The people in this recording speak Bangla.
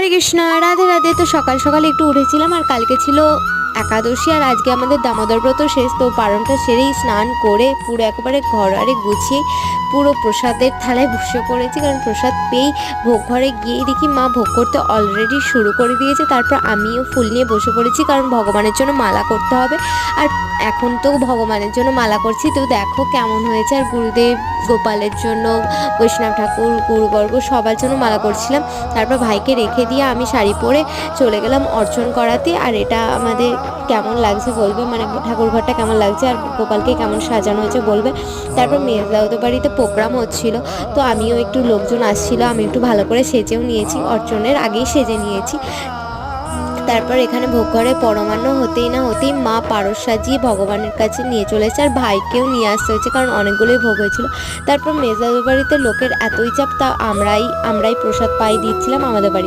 হরে কৃষ্ণ, রাধে রাধে। তো সকাল সকাল একটু উঠেছিলাম, আর কালকে ছিল একাদশী, আর আজকে আমাদের দামোদর ব্রত শেষ। তো পারণটা সেরেই স্নান করে পুরো একেবারে ঘর আরে গুছিয়ে পুরো প্রসাদের থালায় বসে পড়েছি, কারণ প্রসাদ পেয়েই ভোগ ঘরে গিয়েই দেখি মা ভোগ করতে অলরেডি শুরু করে দিয়েছে। তারপর আমিও ফুল নিয়ে বসে পড়েছি, কারণ ভগবানের জন্য মালা করতে হবে। আর এখন তো ভগবানের জন্য মালা করছি, তো দেখো কেমন হয়েছে। আর গুরুদেব, গোপালের জন্য, বৈষ্ণব ঠাকুর, গুরুবর্গ সবার জন্য মালা করছিলাম। তারপর ভাইকে রেখে দিয়ে আমি শাড়ি পরে চলে গেলাম অর্চন করাতে। আর এটা আমাদের কেমন লাগছে বলবে, মানে ঠাকুর ঘরটা কেমন লাগছে আর গোপালকে কেমন সাজানো হয়েছে বলবে। তারপর মেজদাউদের বাড়িতে প্রোগ্রাম হচ্ছিল, তো আমিও একটু লোকজন আসছিল, আমি একটু ভালো করে সেজেও নিয়েছি, অর্চনের আগেই সেজে নিয়েছি। তারপর এখানে ভোগ ঘরে পরমান্ন হতেই না হতেই মা পারস সাজিয়ে ভগবানের কাছে নিয়ে চলেছে, আর ভাইকেও নিয়ে আসতে হয়েছে, কারণ অনেকগুলোই ভোগ হয়েছিল। তারপর মেজদাদের বাড়িতে লোকের এতই চাপ, তা আমরাই প্রসাদ পাই দিচ্ছিলাম আমাদের বাড়ি।